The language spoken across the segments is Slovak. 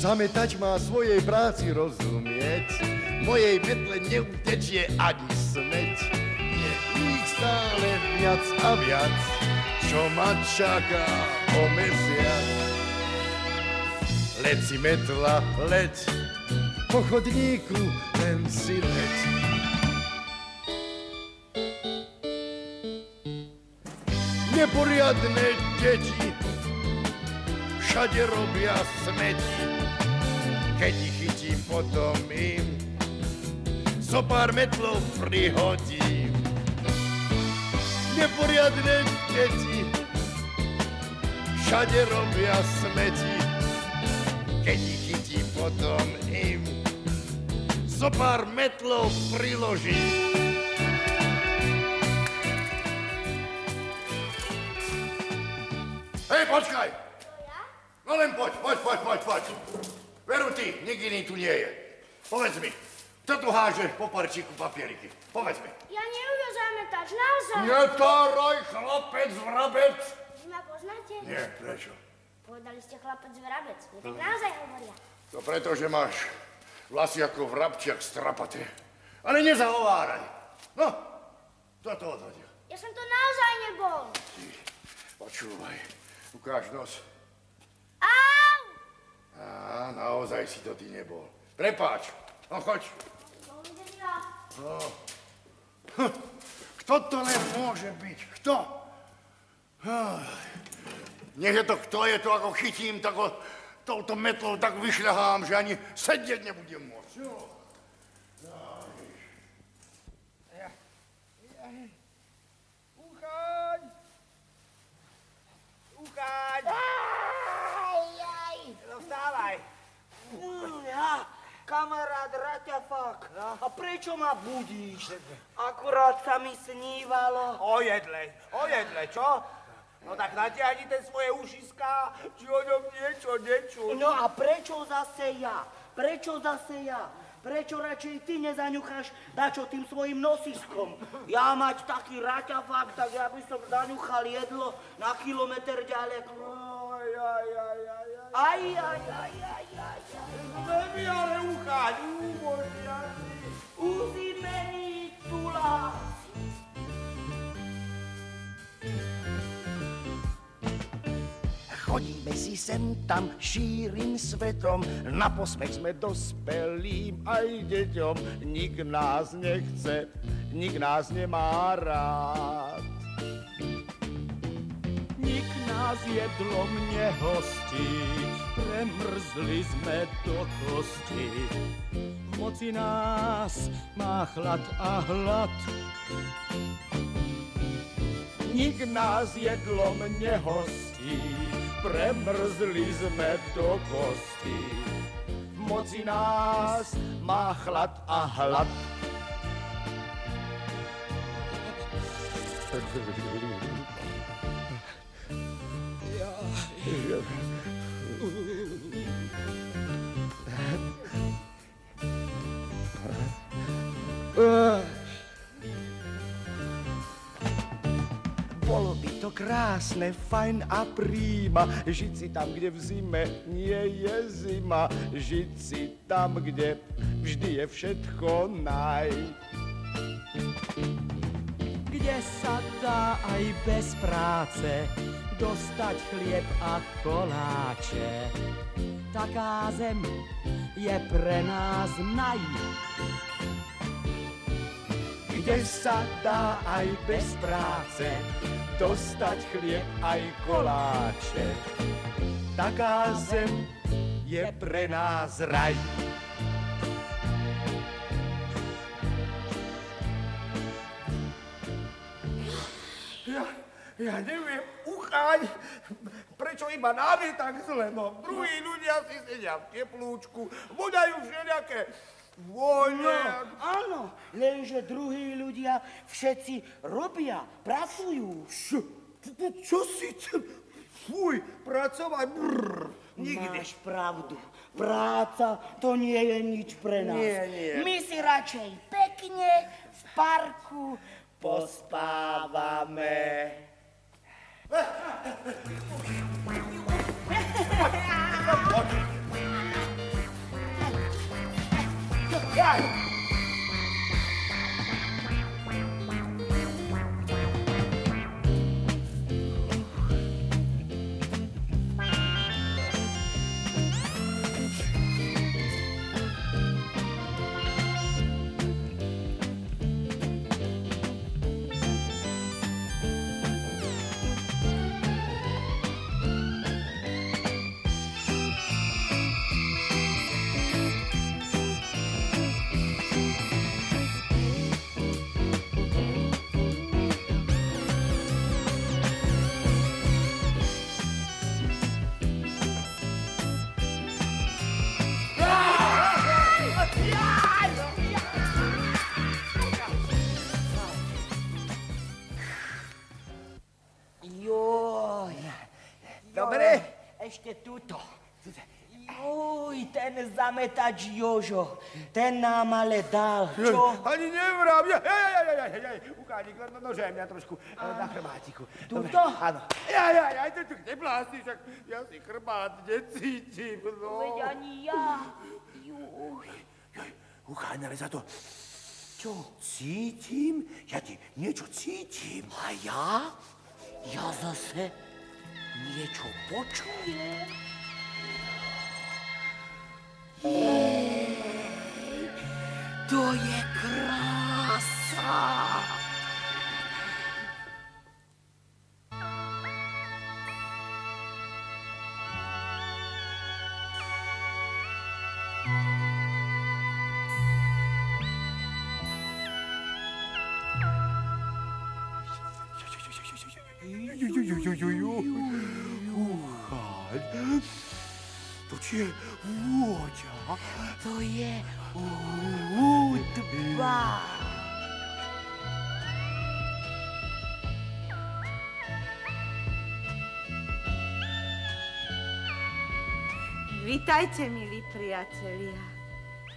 Zametať má svojej práci rozumieť, mojej metle neutečie ani smeť. Je ich stále viac a viac, čo ma čaká o mesiac. Leď si metla, leď, po chodníku len si leď. Neporiadne deti všade robia smeti, keď ich chytím, potom im zo pár metlov prihodím. Neporiadne deti všade robia smeti, keď ich chytím, potom im zo pár metlov priložím. Hej, počkaj! No len poď. Veru ty, nik iný tu nie je. Povedz mi, kto tu háže po parčíku papieriky? Povedz mi. Ja neumiem zametať, naozaj. Netáraj, chlapec, vrabec. Vy ma poznáte? Nie, prečo? Povedali ste chlapec, vrabec. Vy tak naozaj hovoria. To preto, že máš vlasy ako vrabčiak strapaté. Ale nezahováraj. No, kto to odhodil? Ja som to naozaj nebol. Ty, počúvaj, ukáž nos. Au! Á, naozaj si to ty nebol. Prepáč, no choď. Dovidenia. No. Kto to len môže byť? Kto? Nech je to kto je to, ako chytím, tak touto metlou tak vyšľahám, že ani sedieť nebudem môcť. Uchaň! No vstávaj. Kamarát Raťafak, a prečo ma budíš? Akurát sa mi snívalo. Ojedle, čo? No tak natiahni ten svoje ušiská, či o ňom niečo nečuť. No a prečo zase ja? Prečo radšej ty nezaňucháš dačo tým svojim nosiskom? Ja mať taký raťafak, tak ja by som zaňuchal jedlo na kilometr ďaleko. Aj. Veľmi ale ucháť, uzimení tuláci. Chodíme si sem tam šírim svetom, na posmech sme dospelým aj deťom. Nik nás nechce, nik nás nemá rád. Nik nás jedlom nehostí, premrzli sme do kosti. V moci nás má chlad a hlad. Nik nás jedlom nehostí, premrzli sme do kosti. V moci nás má chlad a hlad. Bolo by to krásne, fajn a príma, žiť si tam, kde v zime nie je zima, žiť si tam, kde vždy je všetko naj. Kde sa dá aj bez práce dostať chlieb a koláče. Taká zem je pre nás naj. Kde sa dá aj bez práce dostať chlieb aj koláče. Taká zem je pre nás raj. Ja neviem, Uchaň, prečo iba nám je tak zle, no. Druhí ľudia si sedia v teplúčku, voňajú všelijaké vône. Áno, lenže druhí ľudia všetci robia, pracujú. Čo si... Fuj, pracovať, nikdy. Máš pravdu. Práca to nie je nič pre nás. Nie. My si radšej pekne v parku pospávame. ešte túto. Juj, ten zametač Jožo, ten nám ale dal, čo? Ani nevrám, ukánik, nože mňa trošku na chrbátiku. Tuto? Áno. To neblásni, však ja si chrbát necítim, no. Veď ani ja. Juj. Ucháň, ale za to, čo cítim? Ja ti niečo cítim. A ja? Ja zase niečo počujem. To je krása. To je vôďa. To je hudba. Vitajte, milí priatelia.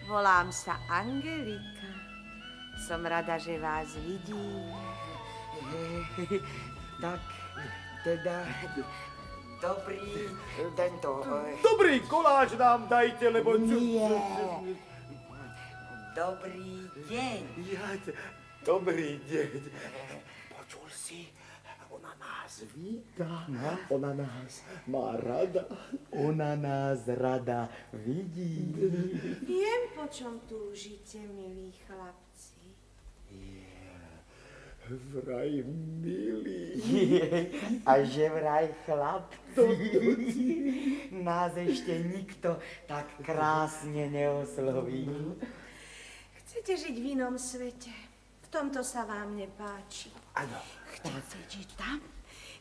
Volám sa Angelika. Som rada, že vás vidím. Tak, teda, dobrý tento... Dobrý koláč nám dajte, lebo... Nie. Dobrý deň. Dobrý deň. Počul si? Ona nás víta. Ona nás má rada. Ona nás rada vidí. Viem, po čom túžite, milí chlapci. Vraj milý. A že vraj chlapci. Nás ešte nikto tak krásne neosloví. Chcete žiť v inom svete? V tomto sa vám nepáči. Áno. Chcete žiť tam,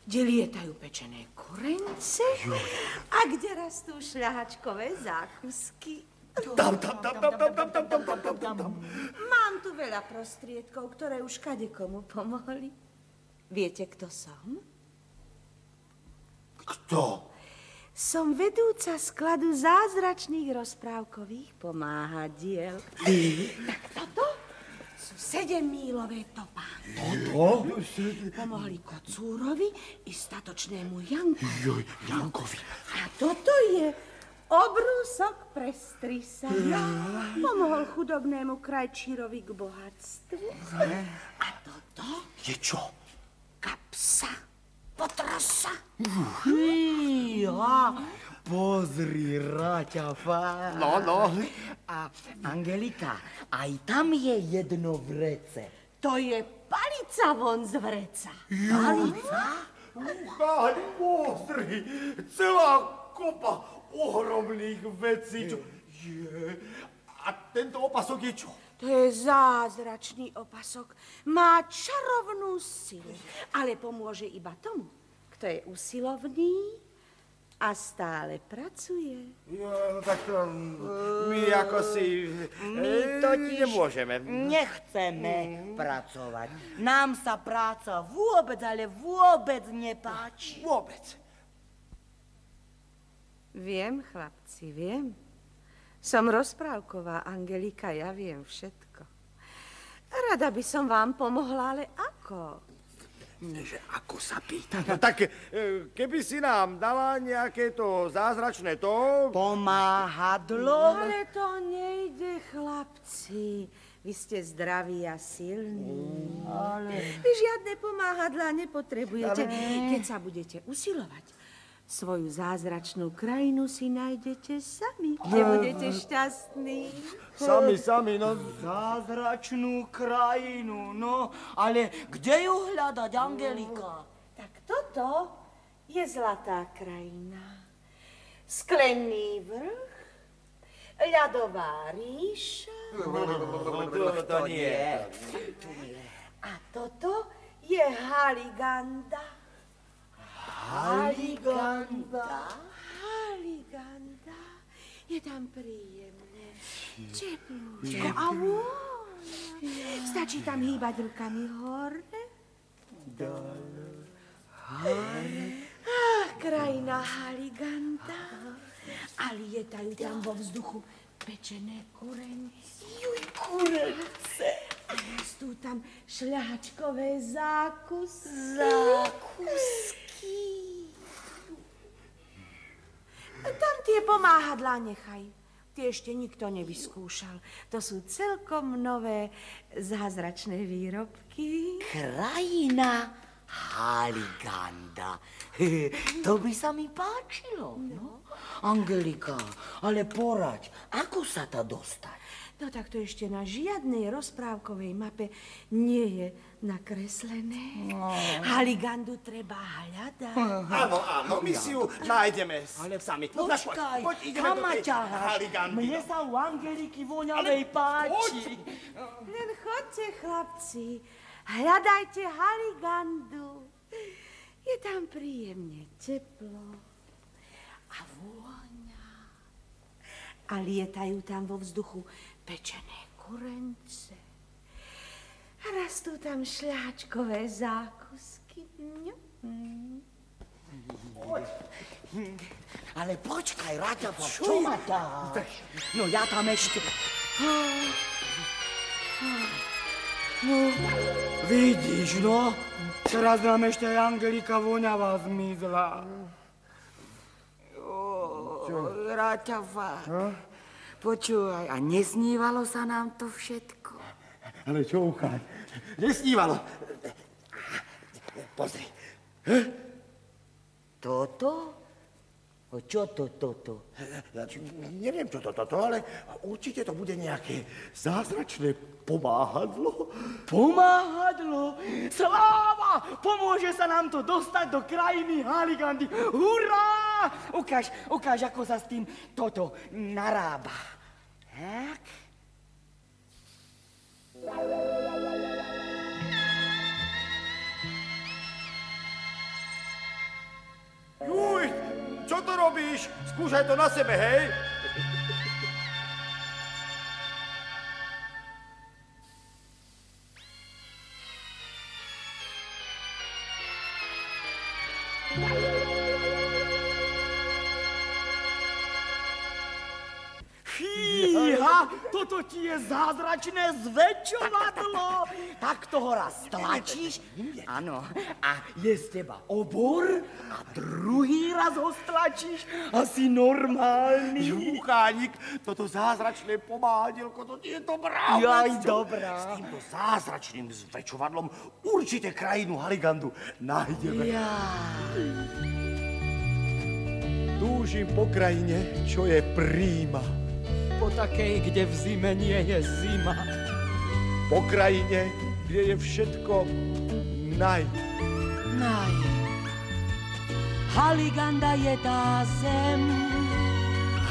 kde lietajú pečené korence a kde rastú šľahačkové zákusky. Tam. Mám tu veľa prostriedkov, ktoré už kadekomu pomohli. Viete, kto som? Kto? Som vedúca skladu zázračných rozprávkových pomáhadiel. Tak toto sú 7-mílové topánky. Toto? Pomohli kocúrovi i statočnému Jankovi. Jankovi. A toto je obrúsok pre strisa. Pomohol chudobnému krajčírovi k bohatstvu. A toto Je čo? kapsa potrasa. Fíha, pozri, Raťa, No. A Angelika, aj tam je jedno vrece. To je palica von z vreca. Palica? Ucháň, pozri. Celá kopa ohromných vecí. A tento opasok je čo? To je zázračný opasok. Má čarovnú silu, ale pomôže iba tomu, kto je usilovný a stále pracuje. No tak to my ako si My totiž nemôžeme. nechceme pracovať. Nám sa práca vôbec, ale vôbec nepáči. Vôbec. Viem, chlapci, viem. Som rozprávková Angelika, ja viem všetko. Rada by som vám pomohla, ale ako? Že ako sa pýta? No tak, keby si nám dala nejaké to zázračné to... Pomáhadlo? Ale to nejde, chlapci. Vy ste zdraví a silní. Vy žiadne pomáhadlá nepotrebujete, keď sa budete usilovať. Svoju zázračnú krajinu si nájdete sami, kde budete šťastní. Sami, no. Zázračnú krajinu, no, ale kde ju hľadať, Angelika? Tak toto je zlatá krajina. Sklený vrch, ľadová ríša. To nie. A toto je Haliganda. Haliganda. Haliganda. Je tam príjemné, teplúčko a vôňa. Stačí tam hýbať rukami hore. Dole. Ach, krajina Haliganda. A lietajú tam vo vzduchu pečené kurence. Juj, kurence. A rastú tam šľahačkové zákusky. Zákusky. Tam tie pomáhadlá nechaj. Tie ešte nikto nevyskúšal. To sú celkom nové zázračné výrobky. Krajina Haliganda. To by sa mi páčilo. No. Angelika, ale poraď, ako sa ta dostať? No tak to ešte na žiadnej rozprávkovej mape nie je nakreslené. Haligandu treba hľadať. Áno, my si ju nájdeme sami. Počkaj, kam ma ťaháš? Mne sa u Angeliky voňavej páči. Len chodte, chlapci, hľadajte Haligandu. Je tam príjemne teplo a vôňa. A lietajú tam vo vzduchu pečené kurence. A rastú tam šľahačkové zákusky. Ale počkaj, Raťa, čo ma ťaháš? No ja tam ešte... No, vidíš, no. Teraz nám ešte aj Angelika voňavá zmizla. Raťava, počúvaj, a nesnívalo sa nám to všetko? Ale čo, Ucháň? Nesnívalo. Pozri. Toto? Čo toto? Neviem, čo toto, ale určite to bude nejaké zázračné pomáhadlo. Pomáhadlo? Sláva! Pomôže sa nám to dostať do krajiny Haligandy. Hurá! Ukáž, ako sa s tým toto narába. Tak. Juj, čo to robíš? Skúšaj to na sebe, hej? Fíha, toto ti je zázračné zväčšovadlo. Tak toho raz stlačíš, áno, a je z teba obor a druhý raz ho stlačíš a si normálny. Žuchánik, toto zázračné pomáhadielko, to nie je dobrá vec. Jaj, dobrá. S týmto zázračným zväčšovadlom určite krajinu Haligandu nájdeme. Túžim po krajine, čo je príjma. Po takej, kde v zime nie je zima. Po krajine, kde je všetko naj. Haliganda je tá zem.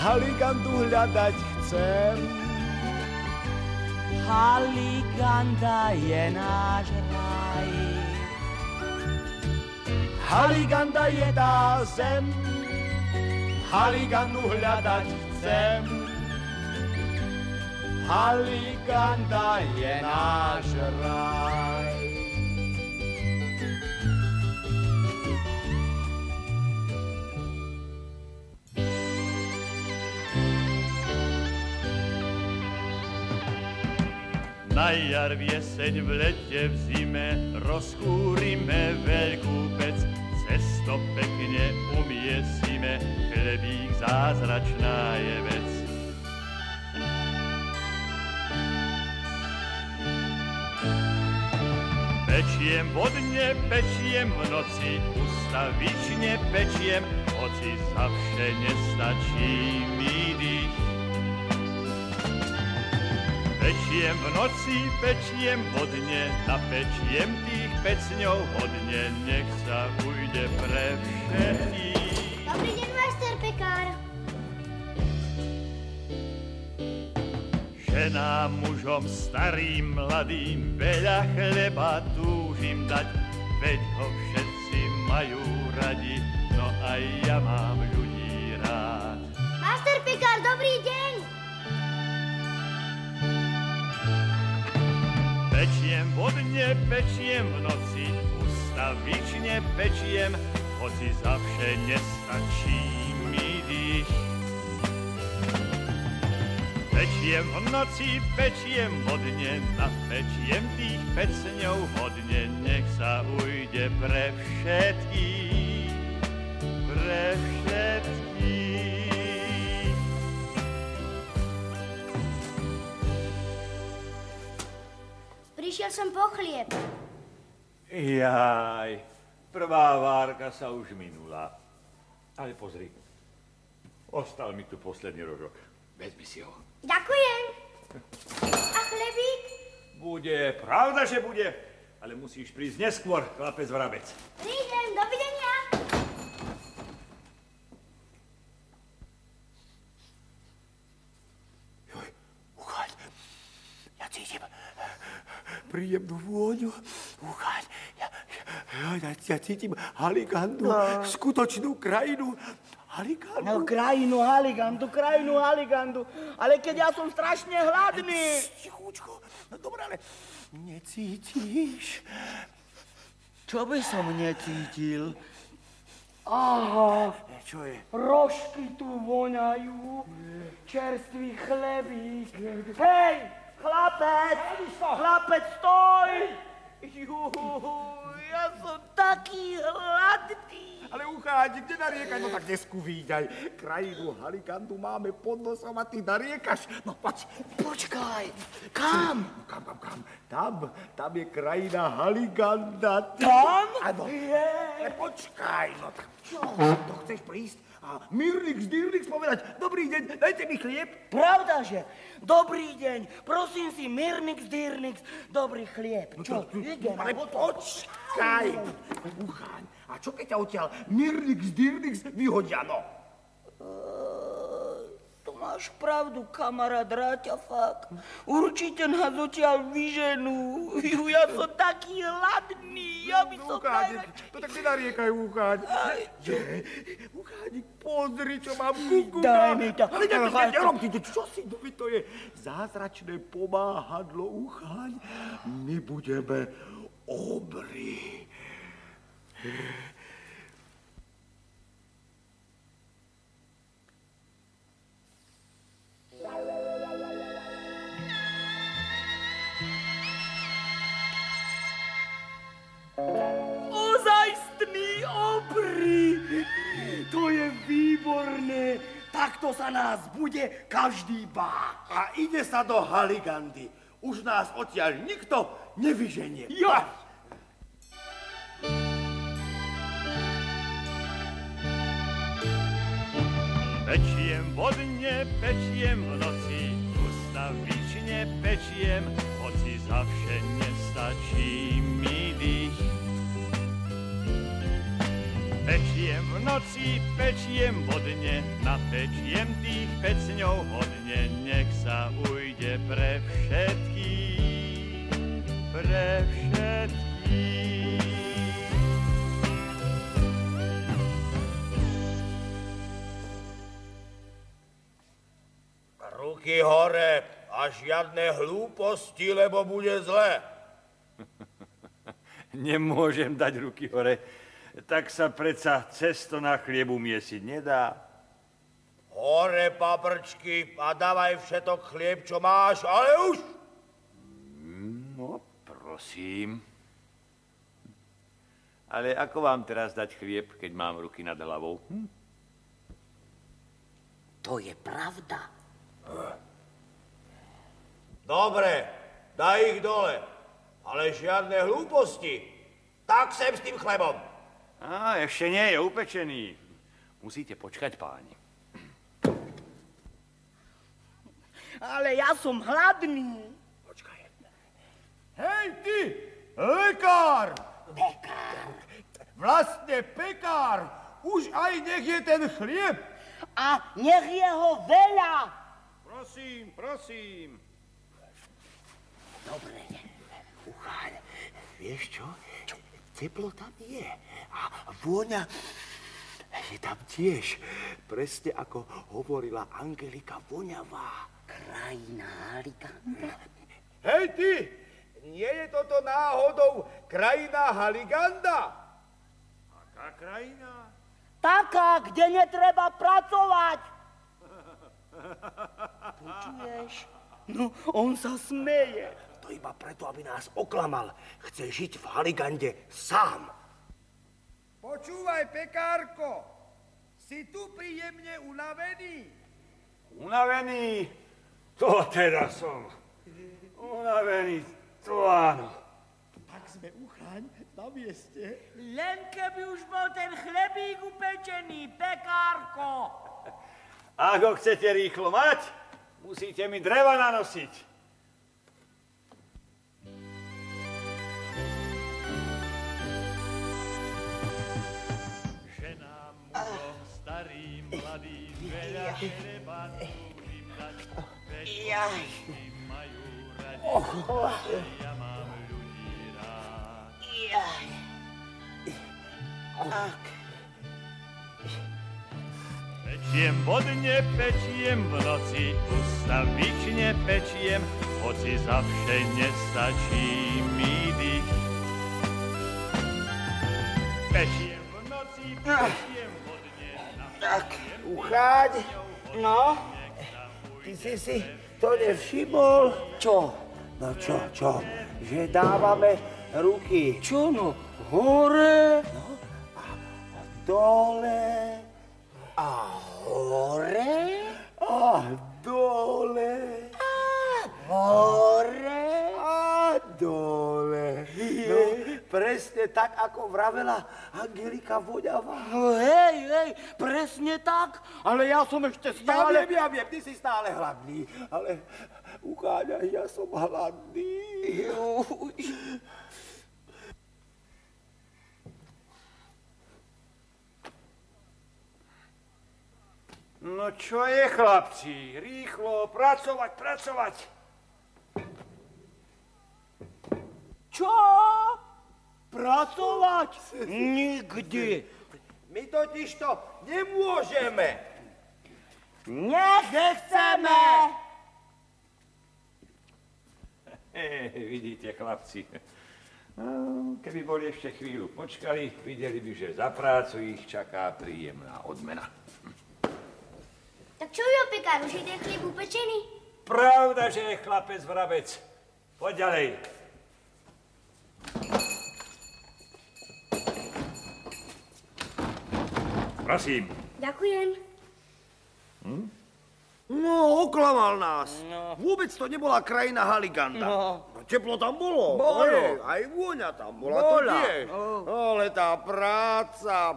Haligandu hľadať chcem. Haliganda je náš raj. Haliganda je tá zem. Haligandu hľadať chcem. Haliganda je náš raj. Na jar, v jeseň, v lete, v zime rozkúrime veľkú pec. Cesto pekne umiesime, chlebík zázračná je vec. Pečiem vodne, pečiem v noci, ustavične pečiem, hoci zavše nestačí mi dých. Pečiem v noci, pečiem vodne, napečiem tých pecňov hodne, nech sa ujde pre všetkých. Dobrý deň, majster pekár. Ženám, mužom, starým, mladým, veľa chleba túžim dať, veď ho všetci majú radi, no aj ja mám ľudí rád. Majster pekár, dobrý deň. Pečiem vodne, pečiem v noci, ustavične pečiem, hoci zavše nestačí mi dých. Pečiem v noci, pečiem hodne, napečiem tých pecňov hodne, nech sa ujde pre všetkých, pre všetkých. Prišiel som po chlieb. Jaj, prvá várka sa už minula. Ale pozri, ostal mi tu posledný rožok. Vezmi si ho. Ďakujem. A chlebík? Bude, pravda, že bude, ale musíš prísť neskôr, chlapec vrabec. Prídem, dovidenia. Joj, Uchaň, ja cítim príjemnú vôňu. Uchaň, ja cítim Haligandu, skutočnú krajinu. Haligandu? No, krajinu Haligandu. Ale keď ja som strašne hladný. Tichúčko, no dobré, ale necítiš? Čo by som necítil? Aha, Čo je? rožky tu voňajú, čerstvý chlebík. Hej, chlapec, stoj! Ja som taký hladný. Ale Ucháň, kde nariekať? No tak neskúvíďaj. Krajinu Haligandu máme pod nosom a ty nariekaš. No poď. Počkaj, kam? Kam? Tam je krajina Haliganda. Tam? Áno. Ale počkaj, no tak čo? To chceš prísť a Mirnix, Dirnix povedať, dobrý deň, dajte mi chlieb. Pravdaže? Dobrý deň, prosím si, Mirnix, Dirnix, dobrý chlieb. Čo, idem? Ale počkaj. Ucháň, a čo keď ťa odtiaľ Mirnix, Dirnix vyhodia, no? To máš pravdu, kamarát Ráťafák. Určite nás odtiaľ vyženú. Ja som taký hladný, ja by som najradšej... To tak nenariekaj, Ucháň. Uchánik, pozri, čo mám kuku. Daj mi to. Ale čo si, to je zázračné pomáhadlo, Ucháň. My budeme obrí. Ozajstný obry! To je výborné. Takto sa nás bude každý báť. A ide sa do Haligandy. Už nás odtiaľ nikto nevyženie. Jo! Pečiem vodne, pečiem v noci, ustavične pečiem, hoci zavše nestačí mi dých. Pečiem v noci, pečiem vodne, napečiem tých pecňov hodne, nech sa ujde pre všetkých, pre všetkých. Ruky hore a žiadne hlúposti, lebo bude zle. Nemôžem dať ruky hore, tak sa predsa cesto na chlieb umiesiť nedá. Hore, paprčky, a dávaj všetok chlieb, čo máš, ale už! No, prosím. Ale ako vám teraz dať chlieb, keď mám ruky nad hlavou? To je pravda. Dobre, daj ich dole, ale žiadne hlúposti. Tak sem s tým chlebom. Ešte nie je upečený. Musíte počkať, páni. Ale ja som hladný. Počkaj. Hej, ty, lekár! Pekár. Vlastne pekár. Už aj nech je ten chlieb. A nech je ho veľa. Prosím. Dobre, Ucháň, vieš čo? Teplo tam je a vôňa je tam tiež. Presne ako hovorila Angelika voňavá. Krajina Haliganda. Hej ty, nie je toto náhodou krajina Haliganda? A Aká krajina? Taká, kde netreba pracovať. Počuješ? No, on sa smeje. To iba preto, aby nás oklamal. Chce žiť v Haligande sám. Počúvaj, pekárko, si tu príjemne unavený? Unavený? To teda som. Unavený, to áno. Tak sme Uchaň na mieste. Len keby už bol ten chlebík upečený, pekárko. Ak ho chcete rýchlo mať, musíte mi dreva nanosiť. Ženám, mužom, starým, mladým, veľa chleba túžim dať. Veď všetci majú radi, ja mám ľudí rád. Pečiem vodne, pečiem v noci, ustavične pečiem, hoci zavše nestačí mi dých. Pečiem v noci, pečiem vodne, Tak, Uchaň, no? Ty si to nevšimol? Čo? No čo? Že dávame ruky. Čo no? Hore? Dole. A hore. A dole. A hore? A dole. No, presne tak, ako vravela Angelika Voňavá. No hej, presne tak, ale ja som ešte stále... Ja viem, ty si stále hladný, ale Ukáňa, ja som hladný. No čo je, chlapci? Rýchlo, pracovať. Čo? Pracovať? Nikdy. My totiž to nemôžeme. Nechceme. Vidíte, chlapci. No, keby boli ešte chvíľu počkali, videli by, že za prácu ich čaká príjemná odmena. Tak čo jo, pekár, už je ten chlieb upečený? Pravda, že je chlapec vrabec. Poď ďalej. Prosím. Ďakujem. No, oklamal nás. No. Vôbec to nebola krajina Haliganda. No. Teplo tam bolo. Bolo. Aj vôňa tam bola. To tiež. Ale tá práca...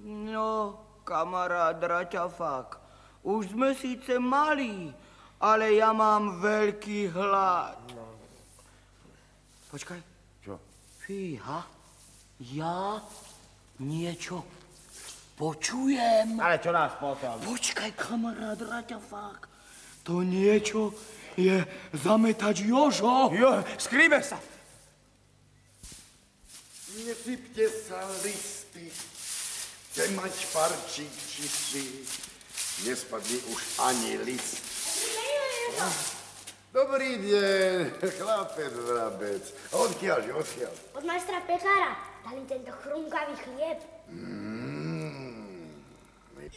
No, kamarád Raťafák, už sme síce malí, ale ja mám veľký hlad. Počkaj. Čo? Fíha, ja niečo počujem. Ale čo nás potom? Počkaj, kamarád Raťafák, to niečo je zametač Jožo. Jo, skrýme sa. Nesypte sa listy, chcem mať parčík čistý, nespadne už ani list. Dobrý deň, chlapec vrabec. Odkiaľ? Od majstra pekára dali tento chrumkavý chlieb.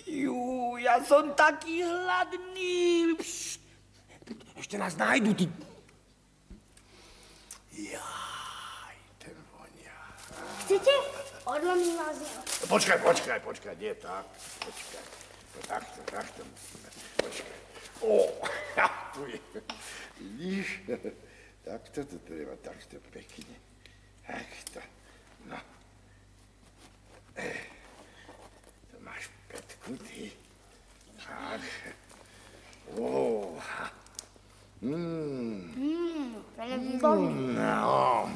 Jú, ja som taký hladný. Ešte nás nájdu, ty. Jaj, ten vonia. Chcete? Odlomím vás z neho. Počkaj, nie tak. Počkaj. Takto musíme. Počkaj. Tu je. Vidíš? Takto to treba, takto pekne. Takto. No. To máš pätku, ty. Tak. Veľmi výborný. No.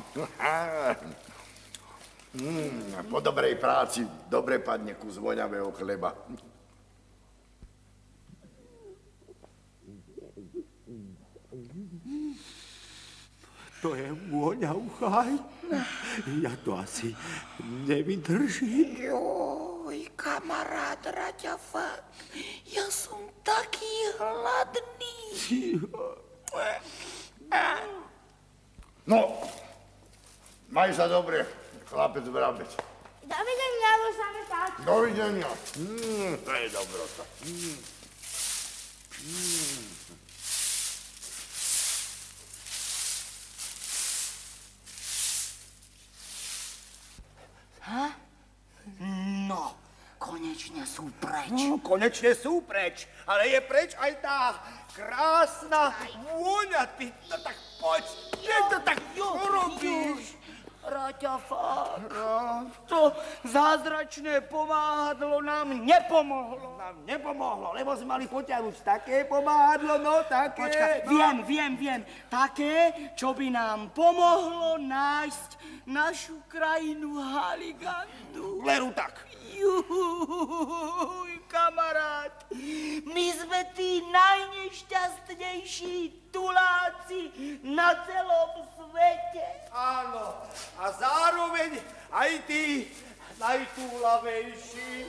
Po dobrej práci dobre padne kus voňavého chleba. To je vôňa, Uchaj. Ja to asi nevydržím. Joj, kamarát Raťafa, ja som taký hladný. No, maj sa dobre, chlapec Vrabec. Dovidenia, Lusáme tak. Dovidenia. To je dobrota. No, konečne sú preč. No, konečne sú preč, ale je preč aj tá krásna vôňa. Ty, no tak poď, že to tak porobíš? Raťafa, to zázračné pomáhadlo nám nepomohlo. Nám nepomohlo, lebo sme mali poťahuť také pomáhadlo, no také. Počkaj, viem. Také, čo by nám pomohlo nájsť našu krajinu Haligandu. Veru tak. Juj, kamarát, my sme tí najnešťastnejší tuláci na celom svete. Áno, a zároveň aj tí najtúlavejší.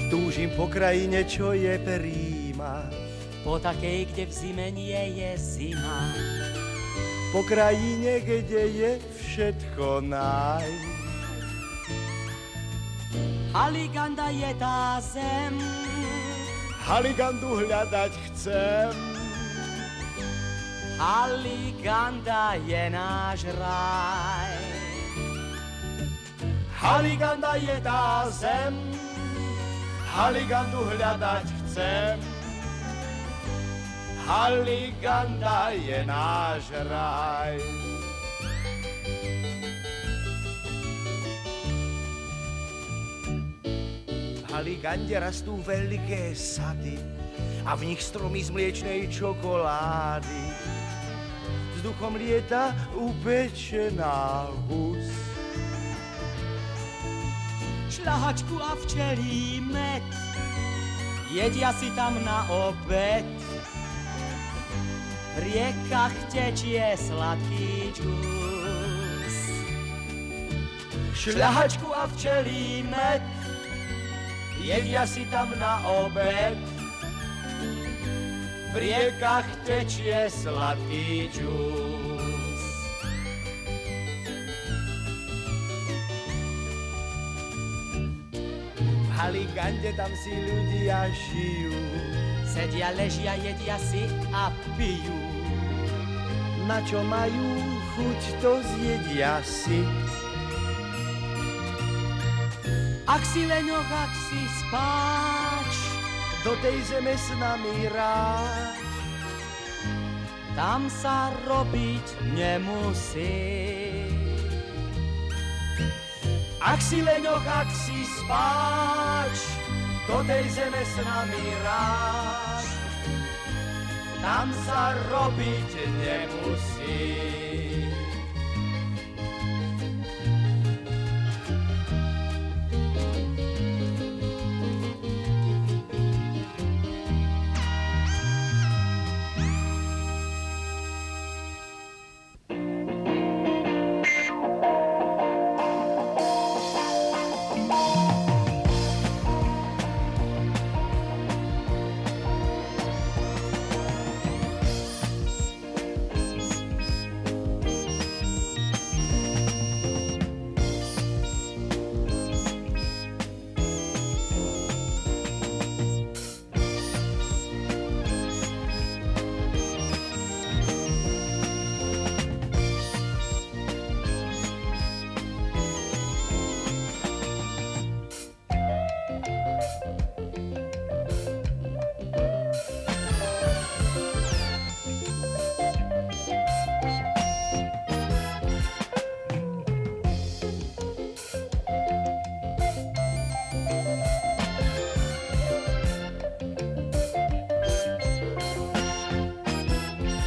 Túžim po krajine, čo je príjma. Po takej, kde v zime nie je zima. Po krajine, kde je všetko naj. Haliganda je tá zem. Haligandu hľadať chcem. Haliganda je náš raj. Haliganda je tá zem. Haligandu hľadať chcem. Haliganda je náš raj. V Haligande rastú veľké sady a v nich stromy z mliečnej čokolády. Vzduchom lieta upečená hus. Šľahačku a včelí med jedia si tam na obed. V riekach tečie sladký džús. Šľahačku a včelí med jedia si tam na obed. V riekach tečie sladký džús. V Haligande tam si ľudia žijú. Sedia, ležia, jedia si a pijú. Na čo majú chuť, to zjedia si. Ak si leňoch, ak si spáč, do tej zeme s nami ráč. Tam sa robiť nemusí. Ak si leňoch, ak si spáč, do tej zeme s nami ráč. Tam sa robiť nemusí.